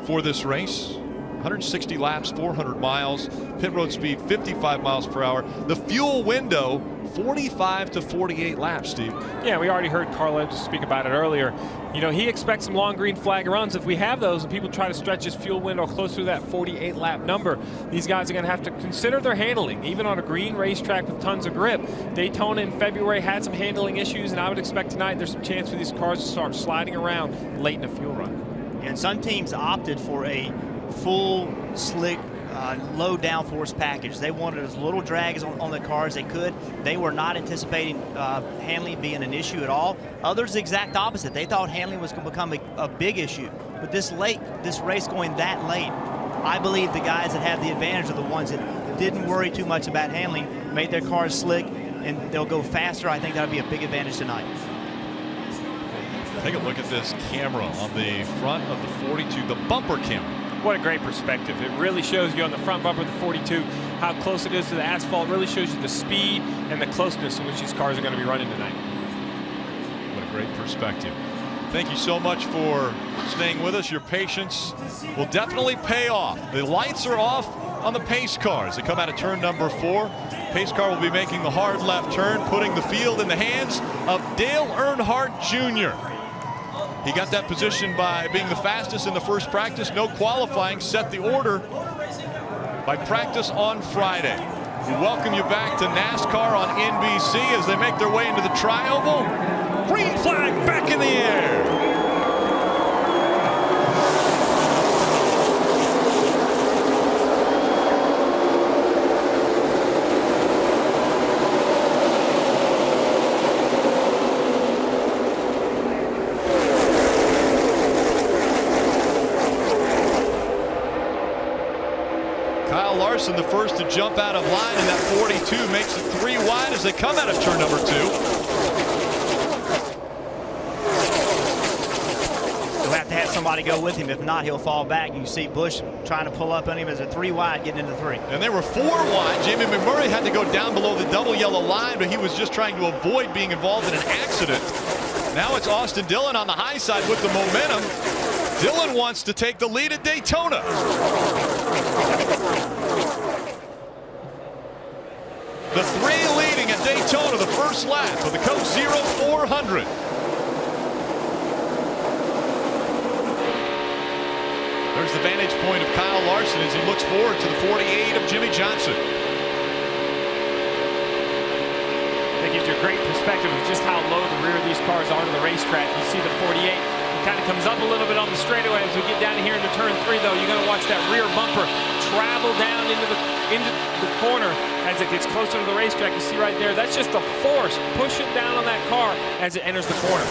for this race. 160 laps, 400 miles, pit road speed 55 miles per hour. The fuel window 45 to 48 laps, Steve. Yeah, we already heard Carlos speak about it earlier. You know, he expects some long green flag runs. If we have those and people try to stretch his fuel window closer to that 48 lap number, these guys are going to have to consider their handling, even on a green racetrack with tons of grip. Daytona in February had some handling issues, and I would expect tonight there's some chance for these cars to start sliding around late in a fuel run. And some teams opted for a full, slick, low downforce package. They wanted as little drag on the car as they could. They were not anticipating handling being an issue at all. Others, the exact opposite. They thought handling was going to become a big issue. But this race going that late, I believe the guys that had the advantage are the ones that didn't worry too much about handling, made their cars slick, and they'll go faster. I think that'll be a big advantage tonight. Take a look at this camera on the front of the 42, the bumper camera. What a great perspective. It really shows you on the front bumper of the 42 how close it is to the asphalt. It really shows you the speed and the closeness in which these cars are going to be running tonight. What a great perspective. Thank you so much for staying with us. Your patience will definitely pay off. The lights are off on the pace cars. They come out of turn number 4. Pace car will be making the hard left turn, putting the field in the hands of Dale Earnhardt Jr. He got that position by being the fastest in the first practice. No qualifying, set the order by practice on Friday. We welcome you back to NASCAR on NBC as they make their way into the tri-oval. Green flag back in the air. Larson, the first to jump out of line, and that 42 makes it 3 wide as they come out of turn number 2. He'll have to have somebody go with him. If not, he'll fall back. You see Busch trying to pull up on him as a 3 wide getting into 3. And they were 4 wide. Jamie McMurray had to go down below the double yellow line, but he was just trying to avoid being involved in an accident. Now it's Austin Dillon on the high side with the momentum. Dillon wants to take the lead at Daytona. The 3 leading at Daytona, the first lap of the Coke 0400. There's the vantage point of Kyle Larson as he looks forward to the 48 of Jimmy Johnson. That gives you a great perspective of just how low the rear of these cars are to the racetrack. You see the 48. Kind of comes up a little bit on the straightaway. As we get down here into turn 3, though, you're going to watch that rear bumper travel down into the corner as it gets closer to the racetrack. You see right there, that's just the force pushing down on that car as it enters the corner.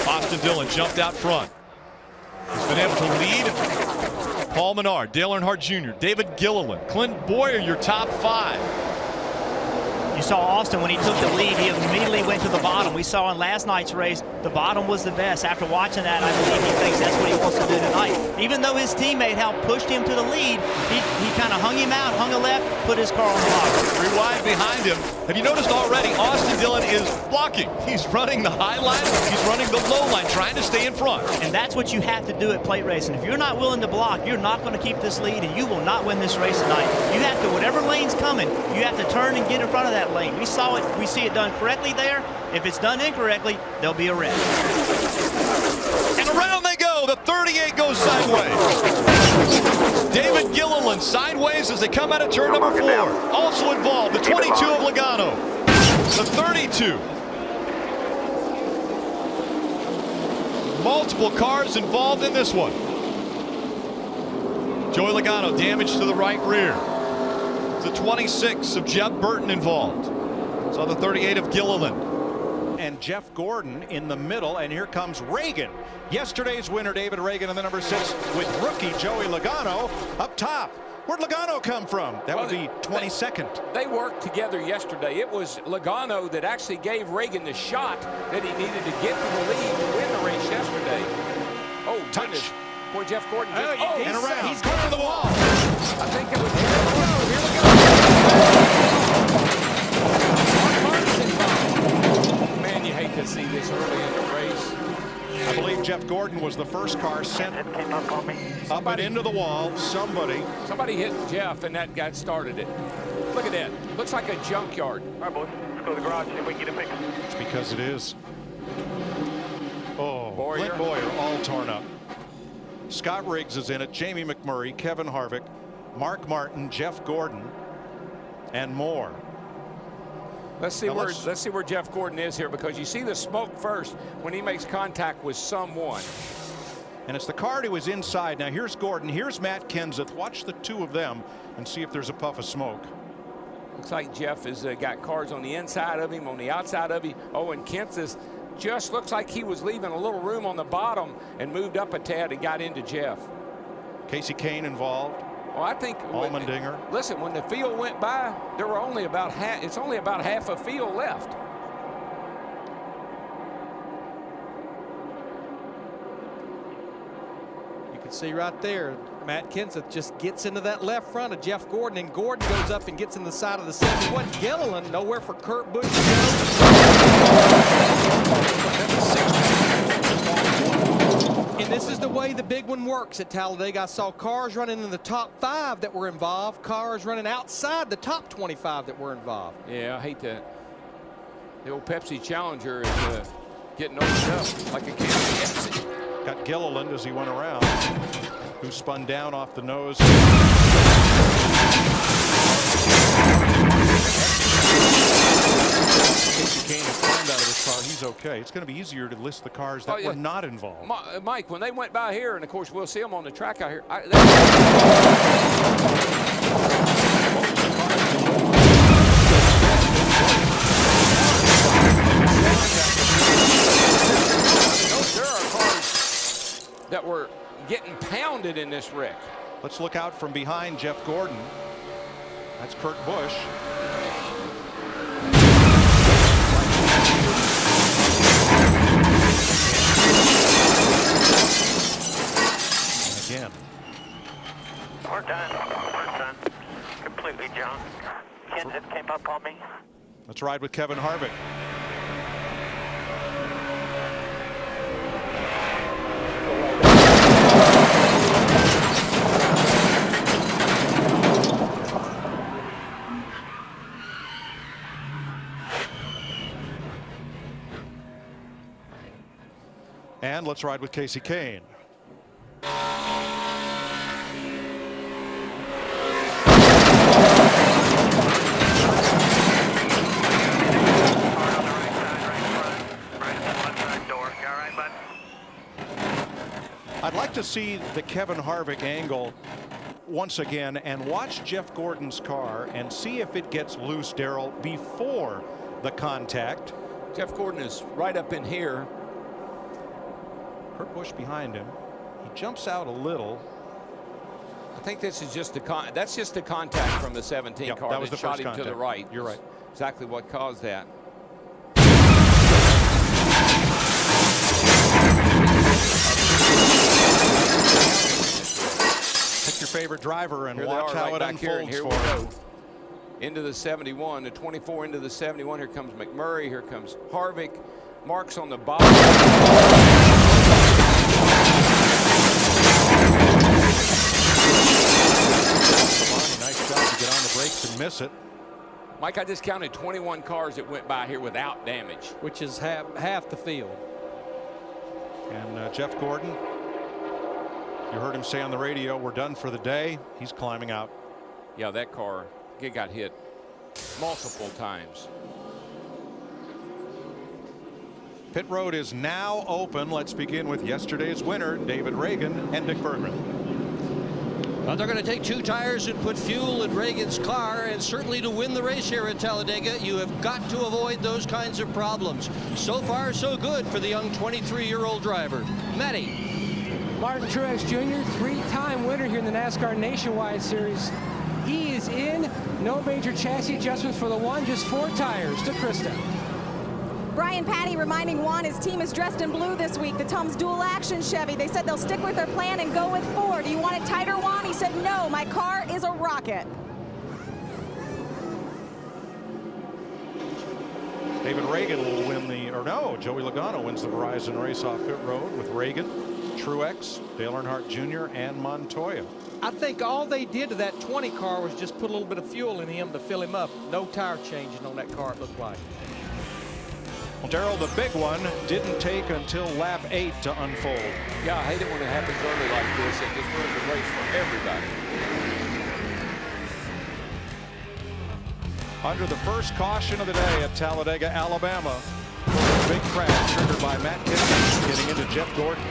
Austin Dillon jumped out front. He's been able to lead Paul Menard, Dale Earnhardt Jr., David Gilliland, Clint Boyer, your top 5. You saw Austin, when he took the lead, he immediately went to the bottom. We saw in last night's race, the bottom was the best. After watching that, I believe he thinks that's what he wants to do tonight. Even though his teammate helped pushed him to the lead, he kind of hung him out, hung a left, put his car on the bottom. 3 wide behind him. Have you noticed already, Austin Dillon is blocking. He's running the high line, he's running the low line, trying to stay in front. And that's what you have to do at plate racing. If you're not willing to block, you're not going to keep this lead, and you will not win this race tonight. You have to, whatever lane's coming, you have to turn and get in front of that lane. We saw it. We see it done correctly there. If it's done incorrectly, there'll be a wreck. And around they go. The 38 goes sideways. David Gilliland sideways as they come out of turn number 4. Also involved, the 22 of Logano. The 32. Multiple cars involved in this one. Joey Logano damage to the right rear. The 26 of Jeff Burton involved. So the 38 of Gilliland. And Jeff Gordon in the middle, and here comes Reagan. Yesterday's winner, David Reagan, in the number 6 with rookie Joey Logano up top. Where'd Logano come from? That would be 22nd. They worked together yesterday. It was Logano that actually gave Reagan the shot that he needed to get to the lead to win the race yesterday. Oh, touch. Boy, Jeff Gordon. And around. He's going to the wall. I think it was. Here we go. Man, you hate to see this early in the race. I believe think Jeff Gordon was the first car sent up and into the wall. Somebody hit Jeff, and that guy started it. Look at that. Looks like a junkyard. All right, boys. Let's go to the garage and see if we can get it fixed. It's because it is. Oh, Boyer. Clint Boyer all torn up. Scott Riggs is in it. Jamie McMurray, Kevin Harvick, Mark Martin, Jeff Gordon, and more. Let's see where Jeff Gordon is here, because you see the smoke first when he makes contact with someone. And it's the car to his inside. Now here's Gordon, here's Matt Kenseth. Watch the two of them and see if there's a puff of smoke. Looks like Jeff has got cars on the inside of him, on the outside of him. Oh, and Kenseth just looks like he was leaving a little room on the bottom and moved up a tad and got into Jeff. Casey Kane involved. Well, I think Allmendinger. Listen, when the field went by, there were only about half. It's only about half a field left. You can see right there, Matt Kenseth just gets into that left front of Jeff Gordon, and Gordon goes up and gets in the side of the 71. Gilliland, nowhere for Kurt Busch to go. And this is the way the big one works at Talladega. I saw cars running in the top 5 that were involved, cars running outside the top 25 that were involved. Yeah, I hate that. The old Pepsi Challenger is getting opened up like a can of Pepsi. Got Gilliland as he went around, who spun down off the nose. Casey Kane has climbed out of his car. He's okay. It's going to be easier to list the cars that were not involved. Mike, when they went by here, and of course we'll see them on the track out here. There are cars that were getting pounded in this wreck. Let's look out from behind Jeff Gordon. That's Kurt Busch. Again. We're done. We're done. Completely junk. Kenseth came up on me. Let's ride with Kevin Harvick. And let's ride with Casey Kane. I'd like to see the Kevin Harvick angle once again and watch Jeff Gordon's car and see if it gets loose, Darrell, before the contact. Jeff Gordon is right up in here. Kurt Busch behind him. He jumps out a little. I think this is just that's just the contact from the 17 car that was the shot first him contact. to the right. You're right. Exactly what caused that. Pick your favorite driver and Here watch how it unfolds here for we him. go. Into the 71, the 24 into the 71. Here comes McMurray. Here comes Harvick. Mark's on the bottom. Nice job to get on the brakes and miss it. Mike, I just counted 21 cars that went by here without damage. Which is half the field. And Jeff Gordon, you heard him say on the radio, we're done for the day. He's climbing out. Yeah, that car, it got hit multiple times. Pit road is now open. Let's begin with yesterday's winner, David Reagan and Dick Bergman. Well, they're going to take 2 tires and put fuel in Reagan's car, and certainly to win the race here at Talladega, you have got to avoid those kinds of problems. So far, so good for the young 23-year-old driver. Matty. Martin Truex Jr., 3-time winner here in the NASCAR Nationwide Series. He is in. No major chassis adjustments for the one, just 4 tires. To Krista. Brian Patty reminding Juan his team is dressed in blue this week. The Tom's dual action Chevy. They said they'll stick with their plan and go with 4. Do you want it tighter, Juan? He said, no, my car is a rocket. David Reagan will win Joey Logano wins the Verizon race off pit road with Reagan, Truex, Dale Earnhardt Jr., and Montoya. I think all they did to that 20 car was just put a little bit of fuel in him to fill him up. No tire changing on that car, it looked like. Well, Darrell, the big one didn't take until lap 8 to unfold. Yeah, I hate it when it happens early like this. It just ruins the race for everybody. Under the first caution of the day at Talladega, Alabama. Big crash triggered by Matt Kenseth getting into Jeff Gordon.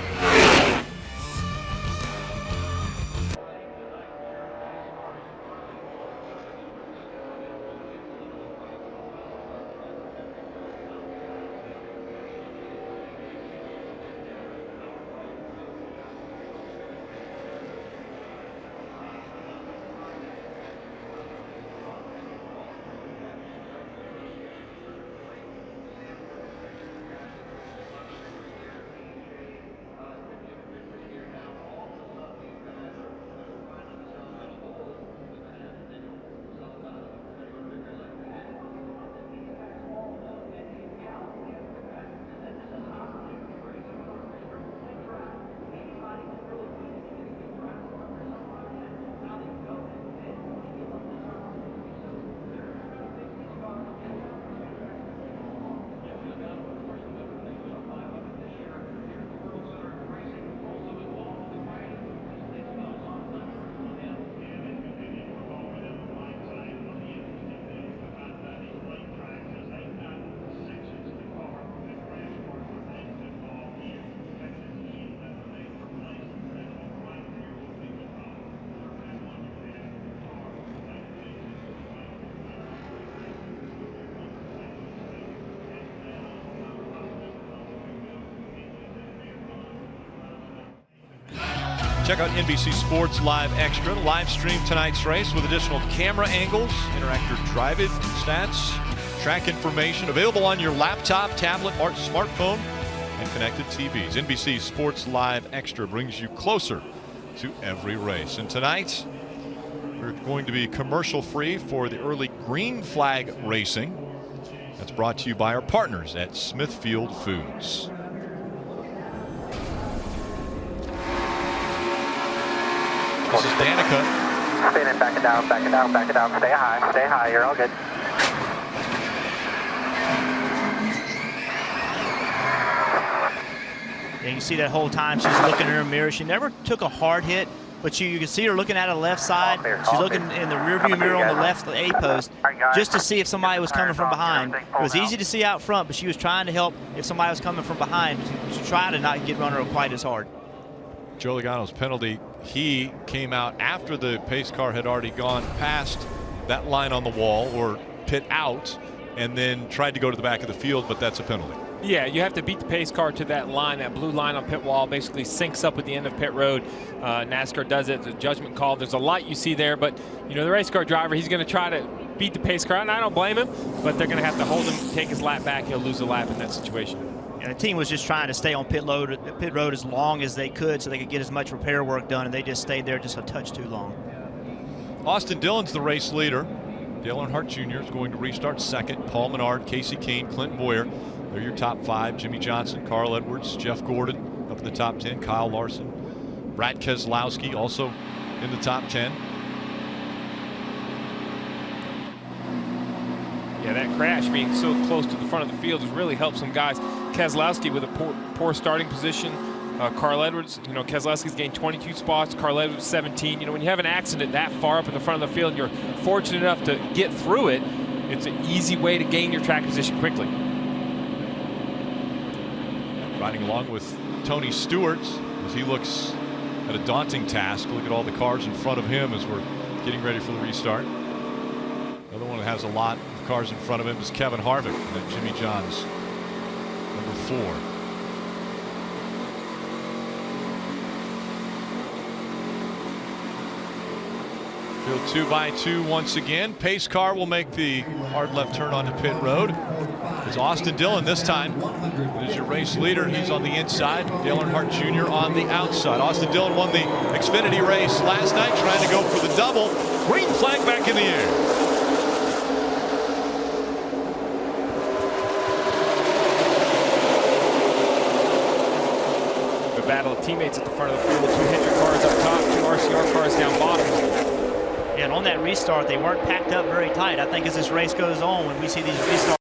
Check out NBC Sports Live Extra to live stream tonight's race with additional camera angles, interactive drive-in stats, track information available on your laptop, tablet, or smartphone, and connected TVs. NBC Sports Live Extra brings you closer to every race. And tonight, we're going to be commercial-free for the early green flag racing. That's brought to you by our partners at Smithfield Foods. This is Danica. Spin it, back it down, back it down, back it down. Stay high, you're all good. And you see that whole time she's looking in her mirror. She never took a hard hit, but you can see her looking at the left side. She's looking in the rearview mirror on the left A post just to see if somebody was coming from behind. It was easy to see out front, but she was trying to help if somebody was coming from behind to try to not get run her quite as hard. Joe Logano's penalty, he came out after the pace car had already gone past that line on the wall or pit out and then tried to go to the back of the field, but that's a penalty. Yeah, you have to beat the pace car to that line. That blue line on pit wall basically syncs up with the end of pit road. NASCAR does it. It's a judgment call. There's a light you see there, but you know the race car driver, he's going to try to beat the pace car, and I don't blame him, but they're going to have to hold him, take his lap back. He'll lose a lap in that situation. And the team was just trying to stay on pit road as long as they could so they could get as much repair work done, and they just stayed there just a touch too long. Austin Dillon's the race leader. Dale Earnhardt Jr. is going to restart second. Paul Menard, Casey Kane, Clint Boyer. They're your top five. Jimmy Johnson, Carl Edwards, Jeff Gordon up in the top 10. Kyle Larson, Brad Keselowski also in the top 10. Yeah, that crash being so close to the front of the field has really helped some guys. Keselowski with a poor starting position. Carl Edwards, you know, Keselowski's gained 22 spots. Carl Edwards 17. You know, when you have an accident that far up in the front of the field and you're fortunate enough to get through it, it's an easy way to gain your track position quickly. Riding along with Tony Stewart as he looks at a daunting task. Look at all the cars in front of him as we're getting ready for the restart. Another one that has a lot of cars in front of him is Kevin Harvick at Jimmy John's number 4. Field 2 by 2 once again. Pace car will make the hard left turn onto pit road. It's Austin Dillon this time. As your race leader, he's on the inside. Dale Earnhardt Jr. on the outside. Austin Dillon won the Xfinity race last night, trying to go for the double. Green flag back in the air. battle of teammates at the front of the field. 2 Hendrick cars up top, 2 RCR cars down bottom. Yeah, and on that restart, they weren't packed up very tight. I think as this race goes on, when we see these restarts,